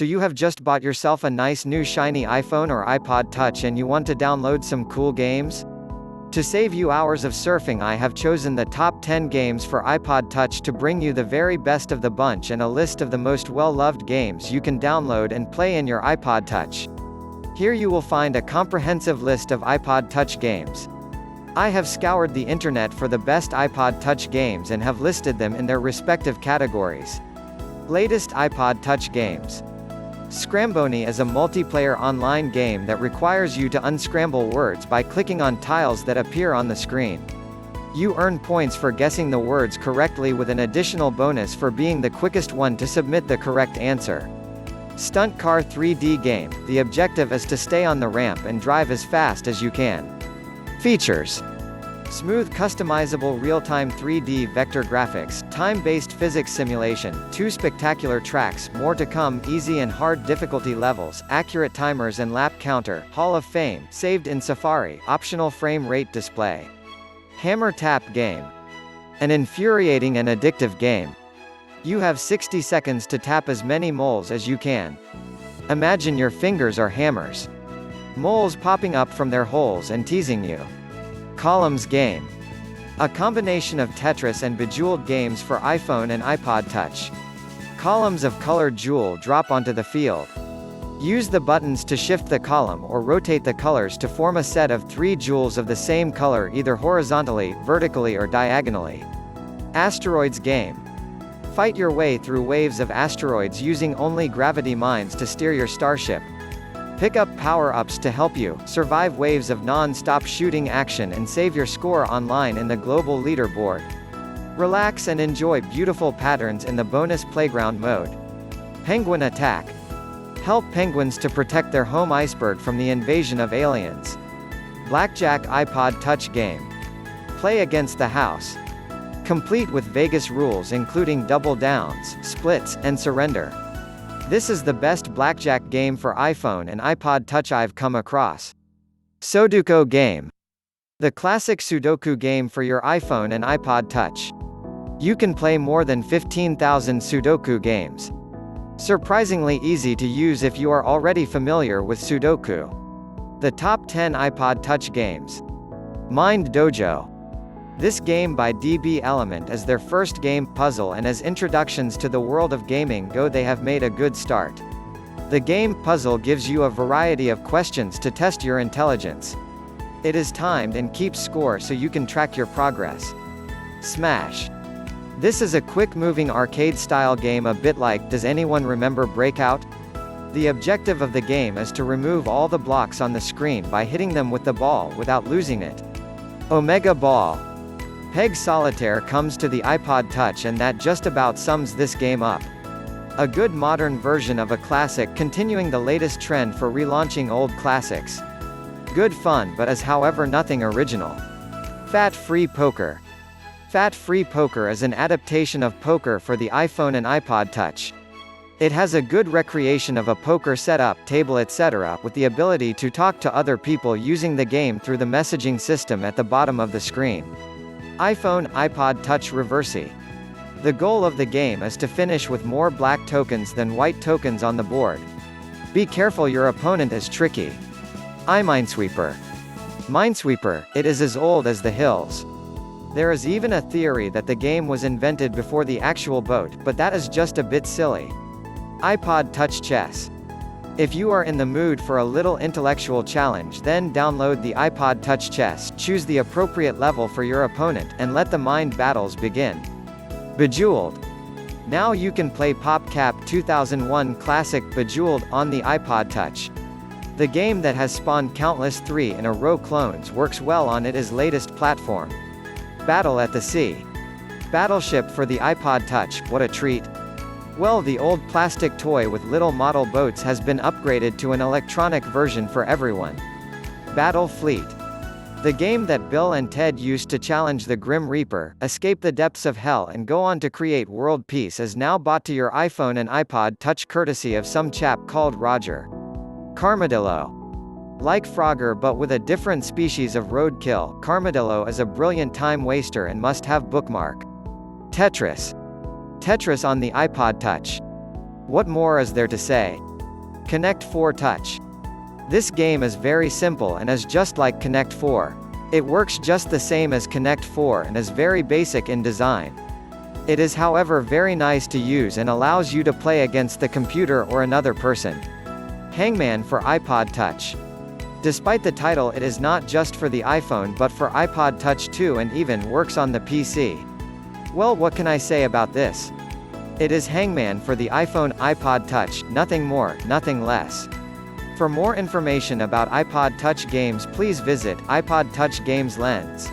So you have just bought yourself a nice new shiny iPhone or iPod Touch and you want to download some cool games? To save you hours of surfing, I have chosen the top 10 games for iPod Touch to bring you the very best of the bunch and a list of the most well-loved games you can download and play in your iPod Touch. Here you will find a comprehensive list of iPod Touch games. I have scoured the internet for the best iPod Touch games and have listed them in their respective categories. Latest iPod Touch games. Scramboni is a multiplayer online game that requires you to unscramble words by clicking on tiles that appear on the screen. You earn points for guessing the words correctly with an additional bonus for being the quickest one to submit the correct answer. Stunt Car 3D game. The objective is to stay on the ramp and drive as fast as you can. Features: smooth customizable real-time 3D vector graphics, time-based physics simulation, 2 spectacular tracks, more to come, easy and hard difficulty levels, accurate timers and lap counter, Hall of Fame, saved in Safari, optional frame rate display. Hammer Tap game. An infuriating and addictive game. You have 60 seconds to tap as many moles as you can. Imagine your fingers are hammers. Moles popping up from their holes and teasing you. Columns game. A combination of Tetris and Bejeweled games for iPhone and iPod Touch. Columns of colored jewel drop onto the field. Use the buttons to shift the column or rotate the colors to form a set of 3 jewels of the same color either horizontally, vertically or diagonally. Asteroids game. Fight your way through waves of asteroids using only gravity mines to steer your starship. Pick up power-ups to help you survive waves of non-stop shooting action and save your score online in the global leaderboard. Relax and enjoy beautiful patterns in the bonus playground mode. Penguin attack. Help penguins to protect their home iceberg from the invasion of aliens. Blackjack iPod Touch game. Play against the house. Complete with Vegas rules including double downs, splits, and surrender. This is the best blackjack game for iPhone and iPod Touch I've come across. Sudoku game. The classic Sudoku game for your iPhone and iPod Touch. You can play more than 15,000 Sudoku games. Surprisingly easy to use if you are already familiar with Sudoku. The top 10 iPod Touch games. Mind Dojo. This game by DB Element is their first game puzzle, and as introductions to the world of gaming go, they have made a good start. The game puzzle gives you a variety of questions to test your intelligence. It is timed and keeps score so you can track your progress. Smash. This is a quick-moving arcade-style game a bit like Does Anyone Remember Breakout? The objective of the game is to remove all the blocks on the screen by hitting them with the ball without losing it. Omega Ball. Peg Solitaire comes to the iPod Touch, and that just about sums this game up. A good modern version of a classic, continuing the latest trend for relaunching old classics. Good fun but is however nothing original. Fat Free Poker. Fat Free Poker is an adaptation of poker for the iPhone and iPod Touch. It has a good recreation of a poker setup, table etc., with the ability to talk to other people using the game through the messaging system at the bottom of the screen. iPhone, iPod Touch Reversi. The goal of the game is to finish with more black tokens than white tokens on the board. Be careful, your opponent is tricky. iMinesweeper. Minesweeper, it is as old as the hills. There is even a theory that the game was invented before the actual boat, but that is just a bit silly. iPod Touch Chess. If you are in the mood for a little intellectual challenge, then download the iPod Touch Chess, choose the appropriate level for your opponent, and let the mind battles begin. Bejeweled. Now you can play PopCap 2001 Classic Bejeweled on the iPod Touch. The game that has spawned countless 3-in-a-row clones works well on its latest platform. Battle at the Sea. Battleship for the iPod Touch, what a treat. Well, the old plastic toy with little model boats has been upgraded to an electronic version for everyone. Battle Fleet. The game that Bill and Ted used to challenge the Grim Reaper, escape the depths of hell and go on to create world peace is now bought to your iPhone and iPod Touch courtesy of some chap called Roger. Carmadillo. Like Frogger but with a different species of roadkill, Carmadillo is a brilliant time waster and must-have bookmark. Tetris. Tetris on the iPod Touch. What more is there to say? Connect 4 Touch. This game is very simple and is just like Connect 4. It works just the same as Connect 4 and is very basic in design. It is however very nice to use and allows you to play against the computer or another person. Hangman for iPod Touch. Despite the title, it is not just for the iPhone but for iPod Touch too, and even works on the PC. Well, what can I say about this? It is Hangman for the iPhone, iPod Touch, nothing more, nothing less. For more information about iPod Touch games, please visit iPod Touch Games Lens.